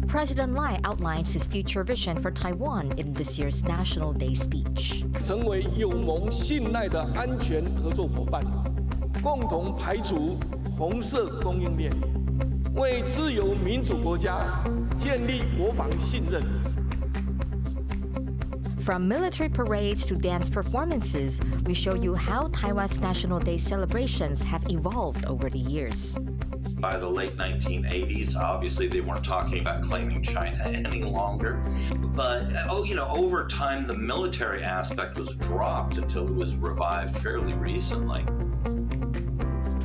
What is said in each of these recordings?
President Lai outlines his future vision for Taiwan in this year's National Day speech. 成为有盟信赖的安全合作伙伴，共同排除红色供应链，为自由民主国家建立国防信任。 From military parades to dance performances, we show you how Taiwan's National Day celebrations have evolved over the years. By the late 1980s, obviously they weren't talking about claiming China any longer. But, over time, the military aspect was dropped until it was revived fairly recently.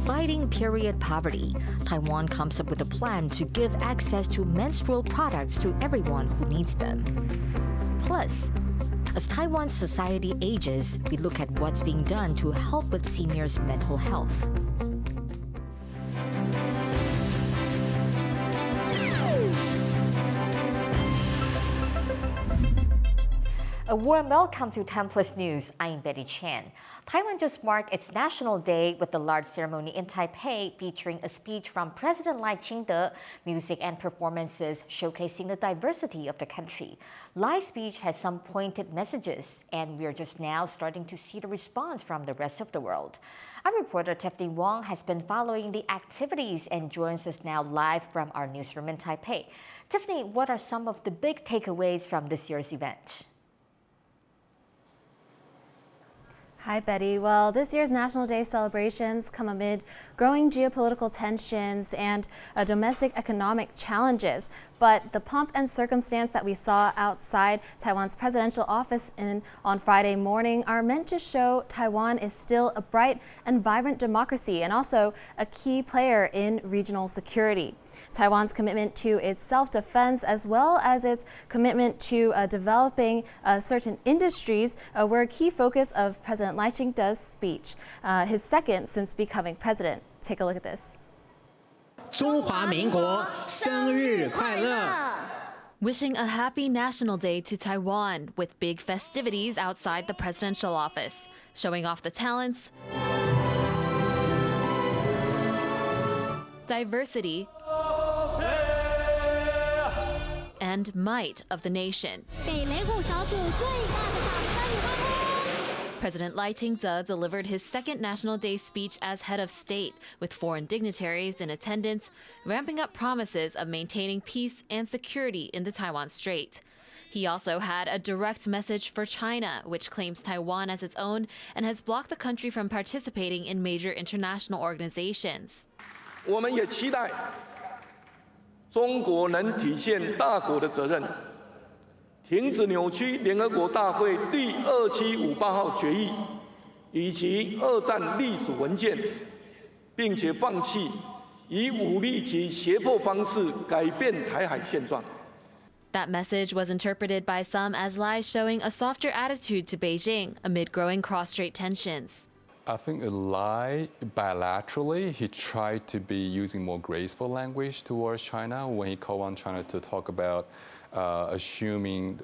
Fighting period poverty, Taiwan comes up with a plan to give access to menstrual products to everyone who needs them. Plus, as Taiwan's society ages, we look at what's being done to help with seniors' mental health. A warm welcome to TaiwanPlus News. I'm Betty Chan. Taiwan just marked its National Day with a large ceremony in Taipei featuring a speech from President Lai Ching-te, music and performances showcasing the diversity of the country. Lai's speech has some pointed messages, and we're just now starting to see the response from the rest of the world. Our reporter Tiffany Wong has been following the activities and joins us now live from our newsroom in Taipei. Tiffany, what are some of the big takeaways from this year's event? Hi, Betty. Well, this year's National Day celebrations come amid growing geopolitical tensions and domestic economic challenges. But the pomp and circumstance that we saw outside Taiwan's presidential office on Friday morning are meant to show Taiwan is still a bright and vibrant democracy and also a key player in regional security. Taiwan's commitment to its self-defense as well as its commitment to developing certain industries were a key focus of President Lai Ching-te's speech, his second since becoming president. Take a look at this. 中华民国生日快乐! Wishing a happy National Day to Taiwan with big festivities outside the presidential office, showing off the talents, diversity, and might of the nation. President Lai Ching-te delivered his second National Day speech as head of state, with foreign dignitaries in attendance, ramping up promises of maintaining peace and security in the Taiwan Strait. He also had a direct message for China, which claims Taiwan as its own and has blocked the country from participating in major international organizations. 我们也期待中国能体现大国的责任，停止扭曲联合国大会第2758号决议以及二战历史文件，并且放弃以武力及胁迫方式改变台海现状。 That message was interpreted by some as Lai showing a softer attitude to Beijing amid growing cross-strait tensions. I think Lai, bilaterally, he tried to be using more graceful language towards China when he called on China to talk about assuming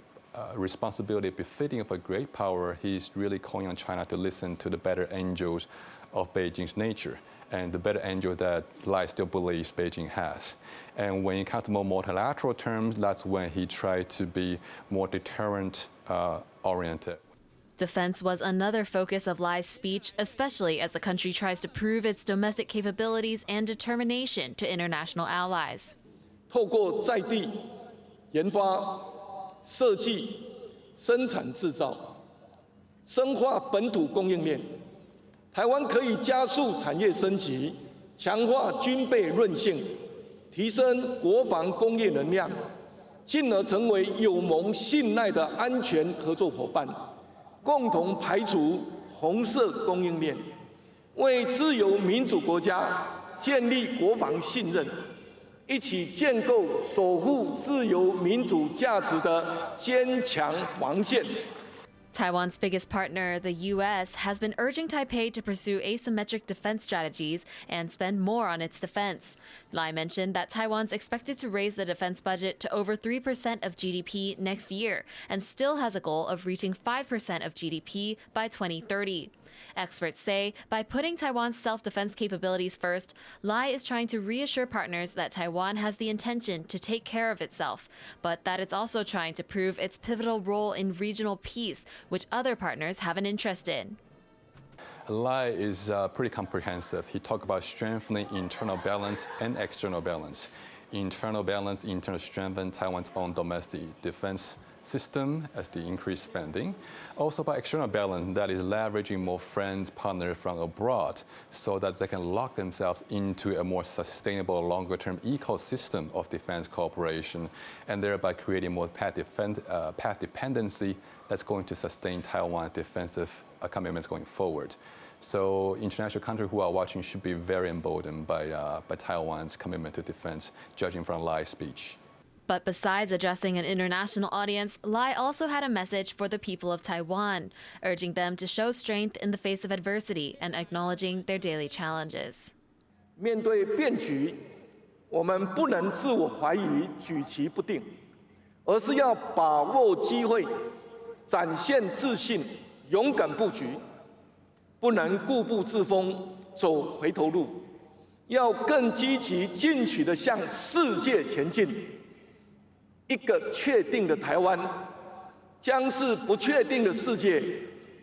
responsibility befitting of a great power. He's really calling on China to listen to the better angels of Beijing's nature and the better angel that Lai still believes Beijing has. And when it comes to more multilateral terms, that's when he tried to be more deterrent oriented. Defense was another focus of Lai's speech, especially as the country tries to prove its domestic capabilities and determination to international allies. 透过在地研发、设计、生产制造，深化本土供应链，台湾可以加速产业升级，强化军备韧性，提升国防工业能量，进而成为有盟信赖的安全合作伙伴。 共同排除红色供应链，为自由民主国家建立国防信任，一起建构守护自由民主价值的坚强防线。 Taiwan's biggest partner, the U.S., has been urging Taipei to pursue asymmetric defense strategies and spend more on its defense. Lai mentioned that Taiwan's expected to raise the defense budget to over 3% of GDP next year and still has a goal of reaching 5% of GDP by 2030. Experts say by putting Taiwan's self-defense capabilities first, Lai is trying to reassure partners that Taiwan has the intention to take care of itself, but that it's also trying to prove its pivotal role in regional peace, which other partners have an interest in. Lai is pretty comprehensive. He talked about strengthening internal balance and external balance. Internal balance, internal strengthen Taiwan's own domestic defense system as the increased spending. Also by external balance, that is leveraging more friends, partners from abroad so that they can lock themselves into a more sustainable, longer-term ecosystem of defense cooperation, and thereby creating more path dependency that's going to sustain Taiwan's defensive commitments going forward. So international countries who are watching should be very emboldened by Taiwan's commitment to defense, judging from Lai's speech. But besides addressing an international audience, Lai also had a message for the people of Taiwan, urging them to show strength in the face of adversity and acknowledging their daily challenges. 面对变局，我们不能自我怀疑、举棋不定，而是要把握机会，展现自信，勇敢布局，不能固步自封，走回头路，要更积极进取地向世界前进。 一个确定的台湾，将是不确定的世界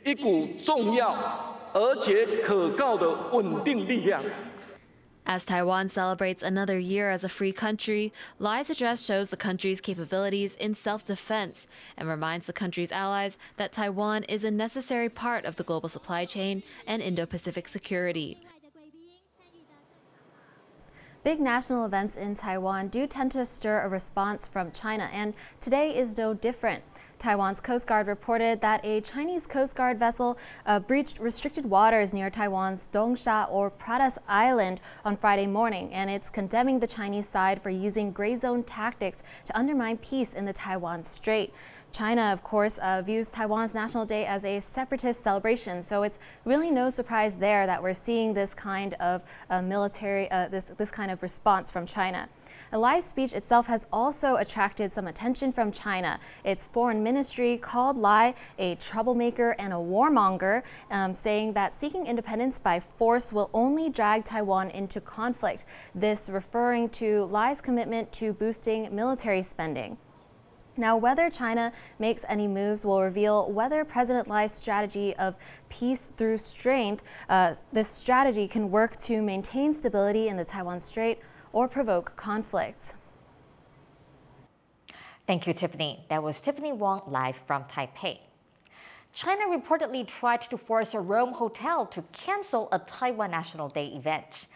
一股重要而且可靠的稳定力量。 As Taiwan celebrates another year as a free country, Lai's address shows the country's capabilities in self-defense and reminds the country's allies that Taiwan is a necessary part of the global supply chain and Indo-Pacific security. Big national events in Taiwan do tend to stir a response from China, and today is no different. Taiwan's Coast Guard reported that a Chinese Coast Guard vessel breached restricted waters near Taiwan's Dongsha or Pratas Island on Friday morning, and it's condemning the Chinese side for using gray zone tactics to undermine peace in the Taiwan Strait. China, of course, views Taiwan's National Day as a separatist celebration, so it's really no surprise there that we're seeing this kind of this kind of response from China. Lai's speech itself has also attracted some attention from China. Its foreign ministry called Lai a troublemaker and a warmonger, saying that seeking independence by force will only drag Taiwan into conflict. This referring to Lai's commitment to boosting military spending. Now, whether China makes any moves will reveal whether President Lai's strategy of peace through strength, this strategy can work to maintain stability in the Taiwan Strait or provoke conflicts. Thank you, Tiffany. That was Tiffany Wong live from Taipei. China reportedly tried to force a Rome hotel to cancel a Taiwan National Day event.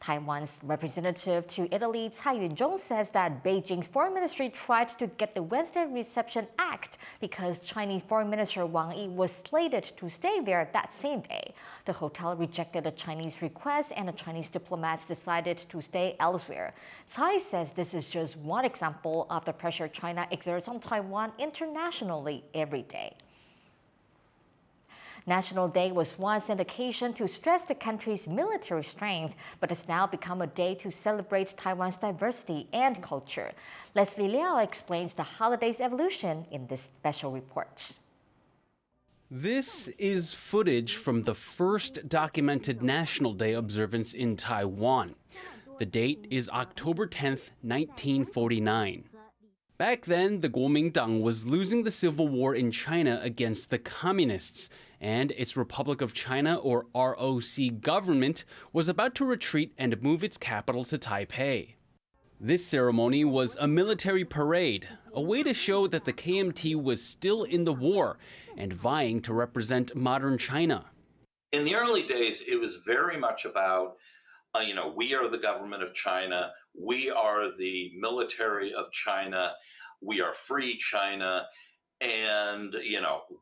Taiwan's representative to Italy, Cai Yun-zhong, says that Beijing's foreign ministry tried to get the Wednesday reception axed because Chinese Foreign Minister Wang Yi was slated to stay there that same day. The hotel rejected a Chinese request and the Chinese diplomats decided to stay elsewhere. Cai says this is just one example of the pressure China exerts on Taiwan internationally every day. National Day was once an occasion to stress the country's military strength, but has now become a day to celebrate Taiwan's diversity and culture. Leslie Liao explains the holiday's evolution in this special report. This is footage from the first documented National Day observance in Taiwan. The date is October 10th, 1949. Back then, the Kuomintang was losing the civil war in China against the communists, and its Republic of China, or ROC government, was about to retreat and move its capital to Taipei. This ceremony was a military parade, a way to show that the KMT was still in the war and vying to represent modern China. In the early days, it was very much about, we are the government of China, we are the military of China, we are free China, and,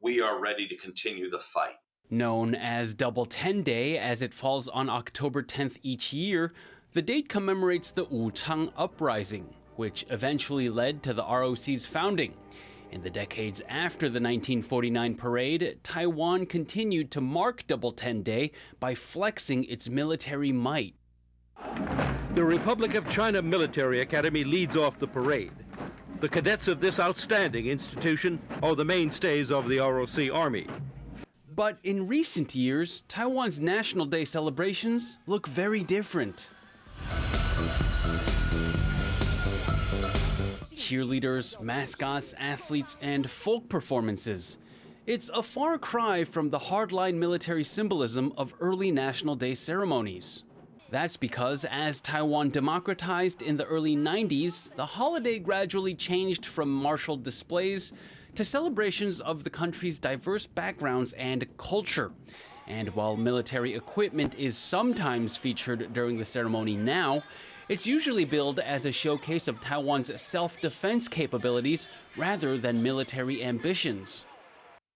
we are ready to continue the fight. Known as Double 10 Day, as it falls on October 10th each year, the date commemorates the Wuchang Uprising, which eventually led to the ROC's founding. In the decades after the 1949 parade, Taiwan continued to mark Double 10 Day by flexing its military might. The Republic of China Military Academy leads off the parade. The cadets of this outstanding institution are the mainstays of the ROC Army. But in recent years, Taiwan's National Day celebrations look very different. Cheerleaders, mascots, athletes, and folk performances. It's a far cry from the hardline military symbolism of early National Day ceremonies. That's because as Taiwan democratized in the early 90s, the holiday gradually changed from martial displays to celebrations of the country's diverse backgrounds and culture. And while military equipment is sometimes featured during the ceremony now, it's usually billed as a showcase of Taiwan's self-defense capabilities rather than military ambitions.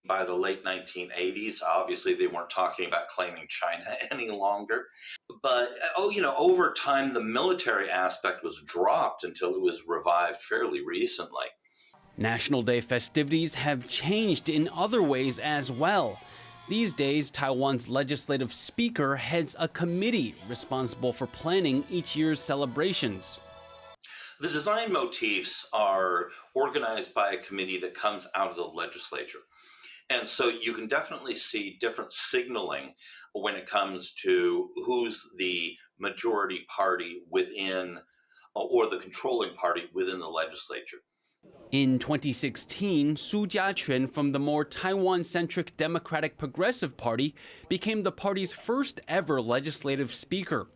By the late 1980s, obviously they weren't talking about claiming China any longer. But, over time, the military aspect was dropped until it was revived fairly recently. National Day festivities have changed in other ways as well. These days, Taiwan's legislative speaker heads a committee responsible for planning each year's celebrations. The design motifs are organized by a committee that comes out of the legislature. And so you can definitely see different signaling when it comes to who's the majority party within, or the controlling party within the legislature. In 2016, Su Jiaquan from the more Taiwan-centric Democratic Progressive Party became the party's first ever legislative speaker.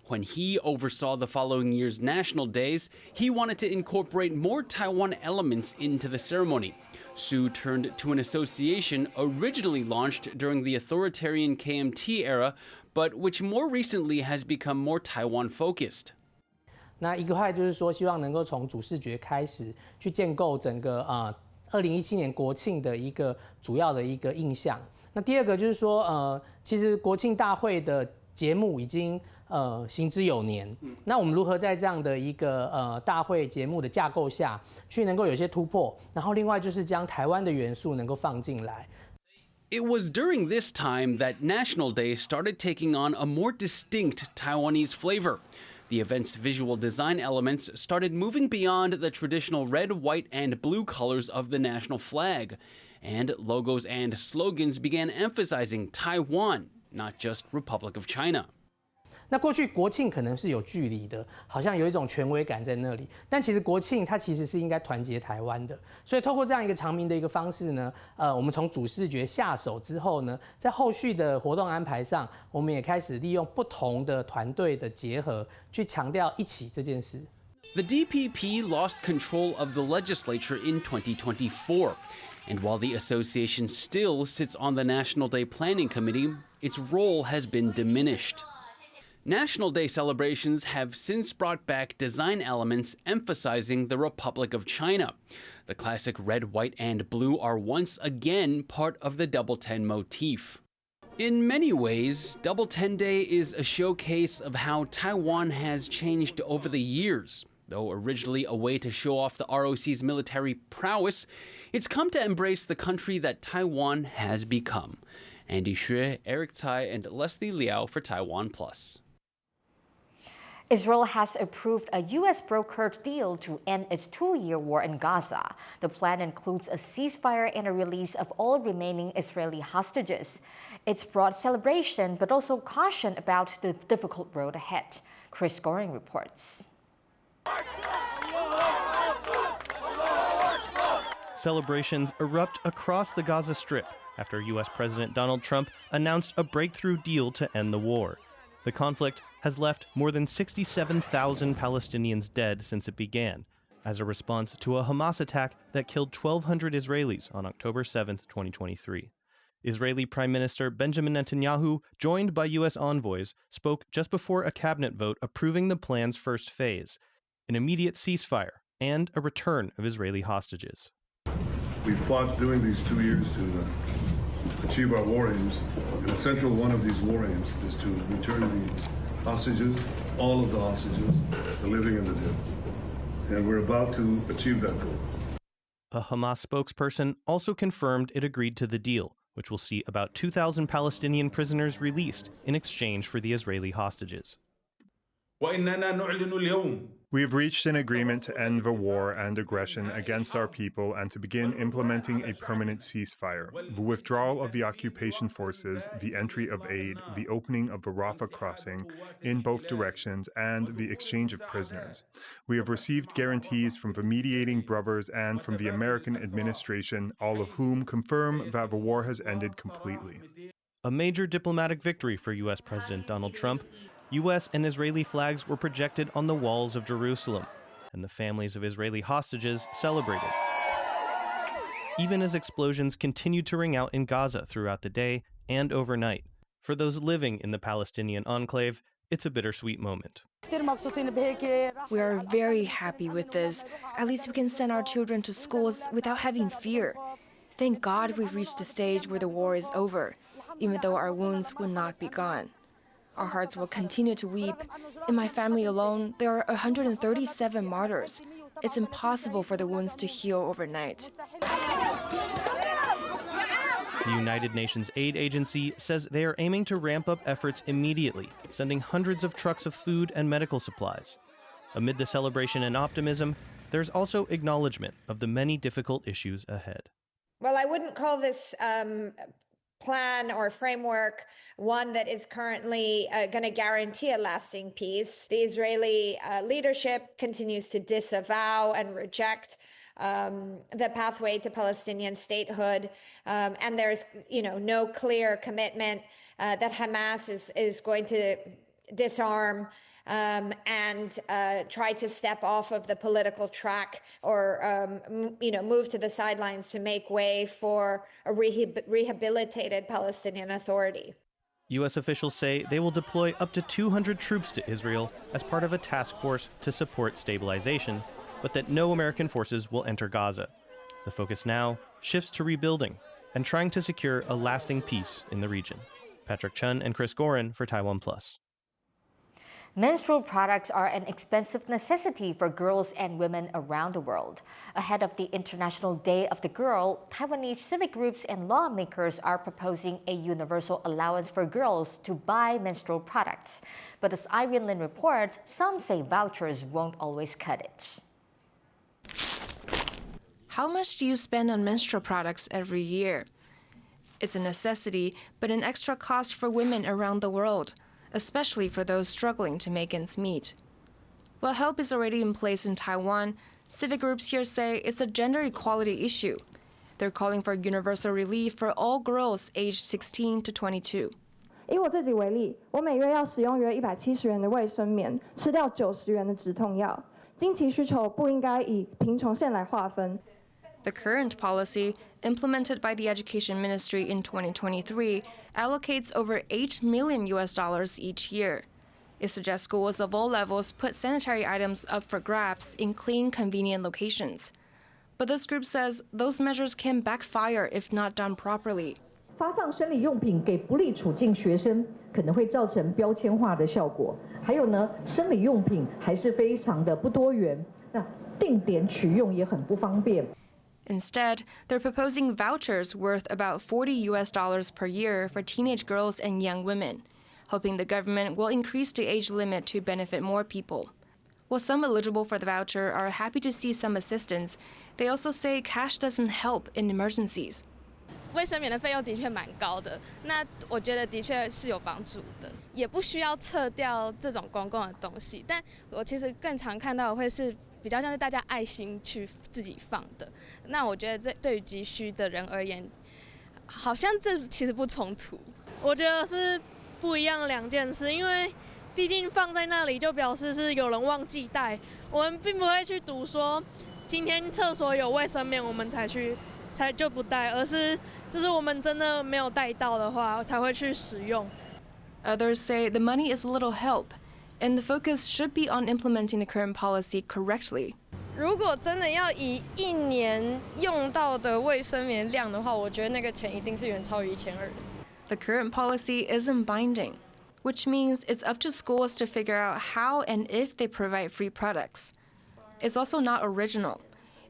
When he oversaw the following year's national days, he wanted to incorporate more Taiwan elements into the ceremony. Su turned to an association originally launched during the authoritarian KMT era, but which more recently has become more Taiwan-focused. 那一个块就是说，希望能够从主视觉开始去建构整个2017年国庆的一个主要的一个印象。那第二个就是说，其实国庆大会的节目已经行之有年。那我们如何在这样的一个大会节目的架构下去能够有些突破？然后另外就是将台湾的元素能够放进来。It was during this time that National Day started taking on a more distinct Taiwanese flavor. The event's visual design elements started moving beyond the traditional red, white, and blue colors of the national flag, and logos and slogans began emphasizing Taiwan, not just Republic of China. 那过去国庆可能是有距离的，好像有一种权威感在那里。但其实国庆它其实是应该团结台湾的。所以透过这样一个长明的一个方式呢，我们从主视觉下手之后呢，在后续的活动安排上，我们也开始利用不同的团队的结合，去强调一起这件事。The DPP lost control of the legislature in 2024. And while the association still sits on the National Day Planning Committee, its role has been diminished. National Day celebrations have since brought back design elements emphasizing the Republic of China. The classic red, white, and blue are once again part of the Double 10 motif. In many ways, Double 10 Day is a showcase of how Taiwan has changed over the years. Though originally a way to show off the ROC's military prowess, it's come to embrace the country that Taiwan has become. Andy Xue, Eric Tsai, and Leslie Liao for TaiwanPlus. Israel has approved a U.S.-brokered deal to end its 2-year war in Gaza. The plan includes a ceasefire and a release of all remaining Israeli hostages. It's brought celebration, but also caution about the difficult road ahead. Chris Goring reports. Celebrations erupt across the Gaza Strip after U.S. President Donald Trump announced a breakthrough deal to end the war. The conflict has left more than 67,000 Palestinians dead since it began, as a response to a Hamas attack that killed 1,200 Israelis on October 7, 2023. Israeli Prime Minister Benjamin Netanyahu, joined by U.S. envoys, spoke just before a cabinet vote approving the plan's first phase, an immediate ceasefire and a return of Israeli hostages. We fought during these 2 years to achieve our war aims, and a central one of these war aims is to return the hostages, all of the hostages, the living and the dead. And we're about to achieve that goal. A Hamas spokesperson also confirmed it agreed to the deal, which will see about 2,000 Palestinian prisoners released in exchange for the Israeli hostages. We have reached an agreement to end the war and aggression against our people and to begin implementing a permanent ceasefire, the withdrawal of the occupation forces, the entry of aid, the opening of the Rafah crossing in both directions, and the exchange of prisoners. We have received guarantees from the mediating brothers and from the American administration, all of whom confirm that the war has ended completely. A major diplomatic victory for U.S. President Donald Trump. U.S. and Israeli flags were projected on the walls of Jerusalem, and the families of Israeli hostages celebrated. Even as explosions continued to ring out in Gaza throughout the day and overnight. For those living in the Palestinian enclave, it's a bittersweet moment. We are very happy with this. At least we can send our children to schools without having fear. Thank God we've reached the stage where the war is over, even though our wounds will not be gone. Our hearts will continue to weep. In my family alone, there are 137 martyrs. It's impossible for the wounds to heal overnight. The United Nations Aid Agency says they are aiming to ramp up efforts immediately, sending hundreds of trucks of food and medical supplies. Amid the celebration and optimism, there's also acknowledgement of the many difficult issues ahead. Well, I wouldn't call this plan or framework one that is currently going to guarantee a lasting peace. The Israeli leadership continues to disavow and reject the pathway to Palestinian statehood, and there's no clear commitment that Hamas is going to disarm and try to step off of the political track or move to the sidelines to make way for a rehabilitated Palestinian Authority. U.S. officials say they will deploy up to 200 troops to Israel as part of a task force to support stabilization, but that no American forces will enter Gaza. The focus now shifts to rebuilding and trying to secure a lasting peace in the region. Patrick Chun and Chris Gorin for TaiwanPlus. Menstrual products are an expensive necessity for girls and women around the world. Ahead of the International Day of the Girl, Taiwanese civic groups and lawmakers are proposing a universal allowance for girls to buy menstrual products. But as Irene Lin reports, some say vouchers won't always cut it. How much do you spend on menstrual products every year? It's a necessity, but an extra cost for women around the world, especially for those struggling to make ends meet. While help is already in place in Taiwan, civic groups here say it's a gender equality issue. They're calling for universal relief for all girls aged 16 to 22. 以我自己为例，我每月要使用约170元的卫生棉，吃掉90元的止痛药。经期需求不应该以贫穷线来划分。 The current policy, implemented by the Education Ministry in 2023, allocates over $8 million each year. It suggests schools of all levels put sanitary items up for grabs in clean, convenient locations. But this group says those measures can backfire if not done properly. 发放生理用品给不利处境学生，可能会造成标签化的效果。还有呢，生理用品还是非常的不多元，那定点取用也很不方便。 Instead, they're proposing vouchers worth about $40 per year for teenage girls and young women, hoping the government will increase the age limit to benefit more people. While some eligible for the voucher are happy to see some assistance, they also say cash doesn't help in emergencies. 卫生棉的费用的确蛮高的，那我觉得的确是有帮助的，也不需要撤掉这种公共的东西。但我其实更常看到的会是比较像是大家爱心去自己放的。那我觉得这对于急需的人而言，好像这其实不冲突。我觉得是不一样的两件事，因为毕竟放在那里就表示是有人忘记带，我们并不会去赌说今天厕所有卫生棉我们才就不带，而是就是我们真的没有带到的话才会去使用。Others say the money is a little help, and the focus should be on implementing the current policy correctly. 如果真的要以一年用到的卫生棉量的话，我觉得那个钱一定是远超于1200的。The current policy isn't binding, which means it's up to schools to figure out how and if they provide free products. It's also not original.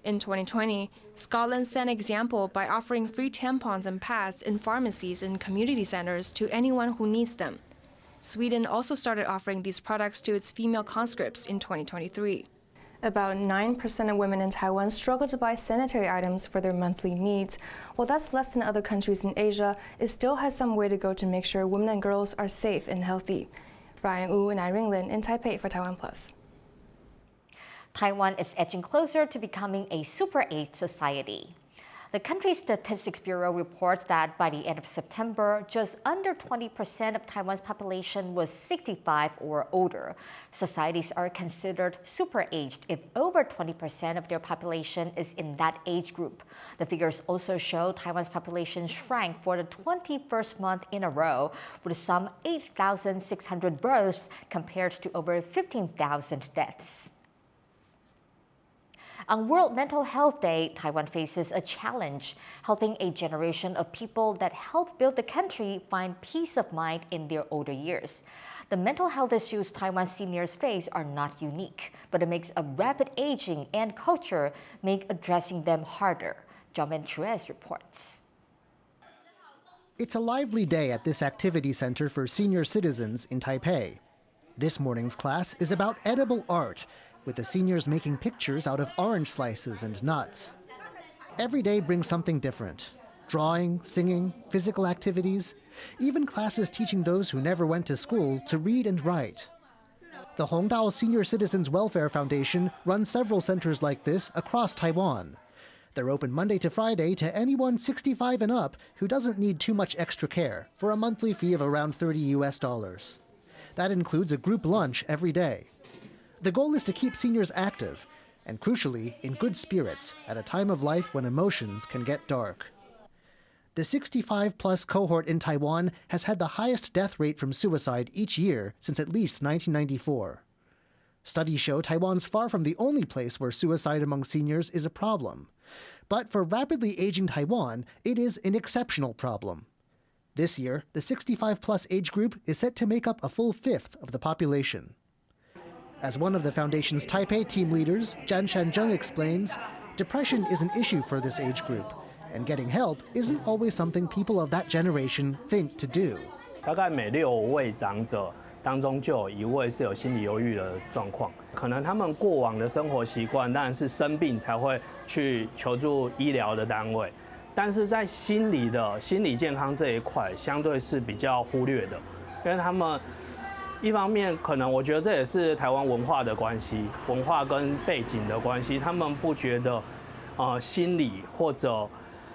In 2020, Scotland set an example by offering free tampons and pads in pharmacies and community centers to anyone who needs them. Sweden also started offering these products to its female conscripts in 2023. About 9% of women in Taiwan struggle to buy sanitary items for their monthly needs. While that's less than other countries in Asia, it still has some way to go to make sure women and girls are safe and healthy. Brian Wu and Irene Lin in Taipei for TaiwanPlus. Taiwan is edging closer to becoming a super-aged society. The country's Statistics Bureau reports that by the end of September, just under 20% of Taiwan's population was 65 or older. Societies are considered super-aged if over 20% of their population is in that age group. The figures also show Taiwan's population shrank for the 21st month in a row, with some 8,600 births compared to over 15,000 deaths. On World Mental Health Day, Taiwan faces a challenge, helping a generation of people that helped build the country find peace of mind in their older years. The mental health issues Taiwan seniors face are not unique, but a mix of rapid aging and culture make addressing them harder. Jiamen Chuez reports. It's a lively day at this activity center for senior citizens in Taipei. This morning's class is about edible art, with the seniors making pictures out of orange slices and nuts. Every day brings something different: drawing, singing, physical activities, even classes teaching those who never went to school to read and write. The Hongdao Senior Citizens Welfare Foundation runs several centers like this across Taiwan. They're open Monday to Friday to anyone 65 and up who doesn't need too much extra care, for a monthly fee of around $30. That includes a group lunch every day. The goal is to keep seniors active and, crucially, in good spirits at a time of life when emotions can get dark. The 65-plus cohort in Taiwan has had the highest death rate from suicide each year since at least 1994. Studies show Taiwan's far from the only place where suicide among seniors is a problem. But for rapidly aging Taiwan, it is an exceptional problem. This year, the 65-plus age group is set to make up a full fifth of the population. As one of the foundation's Taipei team leaders, Zhan Shanzheng, explains, depression is an issue for this age group, and getting help isn't always something people of that generation think to do. 大概每6位长者当中就有1位是有心理忧郁的状况，可能他们过往的生活习惯当然是生病才会去求助医疗的单位，但是在心理健康这一块相对是比较忽略的，因为他们一方面可能我觉得这也是台湾文化的关系，文化跟背景的关系，他们不觉得心理或者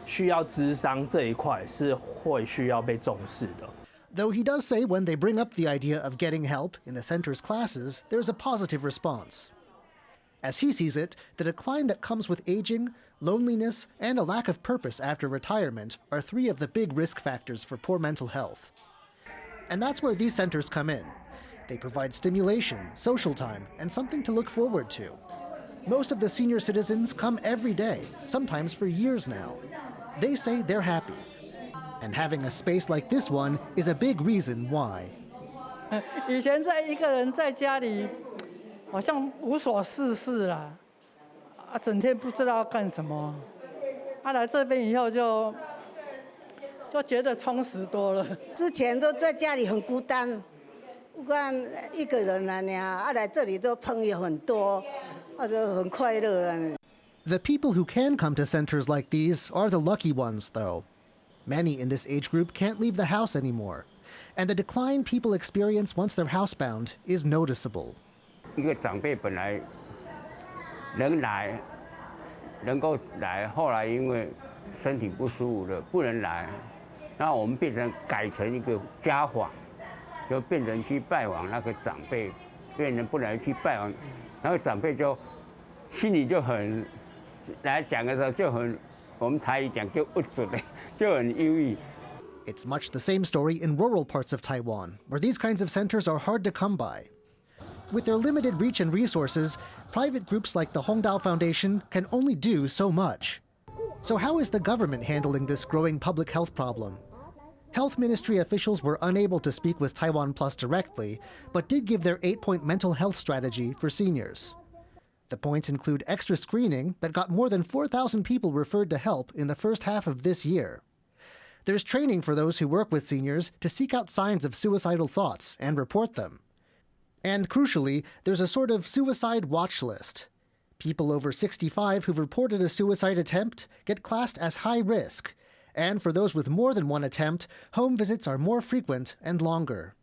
需要諮商这一块是会需要被重视的。Though he does say when they bring up the idea of getting help in the center's classes, there's a positive response. As he sees it, the decline that comes with aging, loneliness, and a lack of purpose after retirement are 3 of the big risk factors for poor mental health. And that's where these centers come in. They provide stimulation, social time, and something to look forward to. Most of the senior citizens come every day, sometimes for years now. They say they're happy. And having a space like this one is a big reason why. 以前一个人在家里，好像无所事事啦，整天不知道要干什么。来这边以后就觉得充实多了。之前都在家里很孤单，不管一个人啊，来这里都朋友很多，就很快乐啊。The people who can come to centers like these are the lucky ones, though. Many in this age group can't leave the house anymore, and the decline people experience once they're housebound is noticeable. 一个长辈本来能够来，后来因为身体不舒服了，不能来，那我们改成一个家访，就变成去拜访那个长辈，变成不能去拜访，然后长辈就心里就很来讲的时候就很，我们台语讲就不准的。 It's much the same story in rural parts of Taiwan, where these kinds of centers are hard to come by. With their limited reach and resources, private groups like the Hongdao Foundation can only do so much. So how is the government handling this growing public health problem? Health Ministry officials were unable to speak with TaiwanPlus directly, but did give their 8-point mental health strategy for seniors. The points include extra screening that got more than 4,000 people referred to help in the first half of this year. There's training for those who work with seniors to seek out signs of suicidal thoughts and report them. And crucially, there's a sort of suicide watch list. People over 65 who've reported a suicide attempt get classed as high risk. And for those with more than one attempt, home visits are more frequent and longer.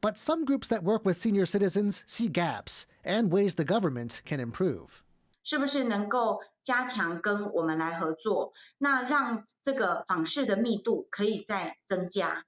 But some groups that work with senior citizens see gaps and ways the government can improve. 是不是能够加强跟我们来合作，那让这个访视的密度可以再增加。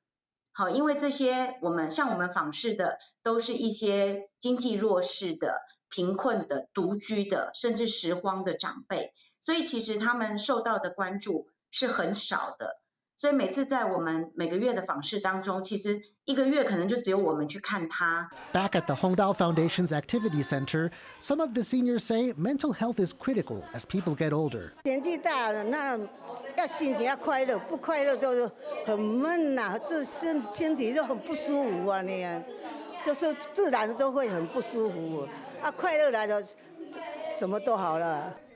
好，因为这些像我们访视的都是一些经济弱势的、贫困的、独居的，甚至拾荒的长辈，所以其实他们受到的关注是很少的。所以每次在我们每个月的访视当中，其实一个月可能就只有我们去看他。Back at the Hongdao Foundation's Activity Center, some of the seniors say mental health is critical as people get older. 年纪大了，那要心情要快乐，不快乐就是很闷呐，这身体就很不舒服啊，你就是自然都会很不舒服啊，快乐来了。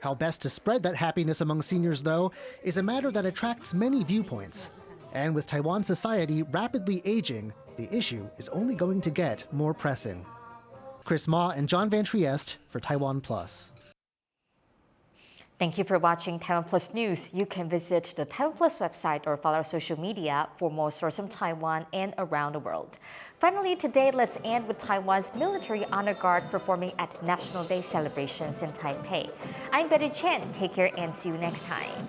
How best to spread that happiness among seniors, though, is a matter that attracts many viewpoints. And with Taiwan society rapidly aging, the issue is only going to get more pressing. Chris Ma and John Van Trieste for TaiwanPlus. Thank you for watching TaiwanPlus News. You can visit the TaiwanPlus website or follow our social media for more stories from Taiwan and around the world. Finally, today, let's end with Taiwan's military honor guard performing at National Day celebrations in Taipei. I'm Betty Chen. Take care and see you next time.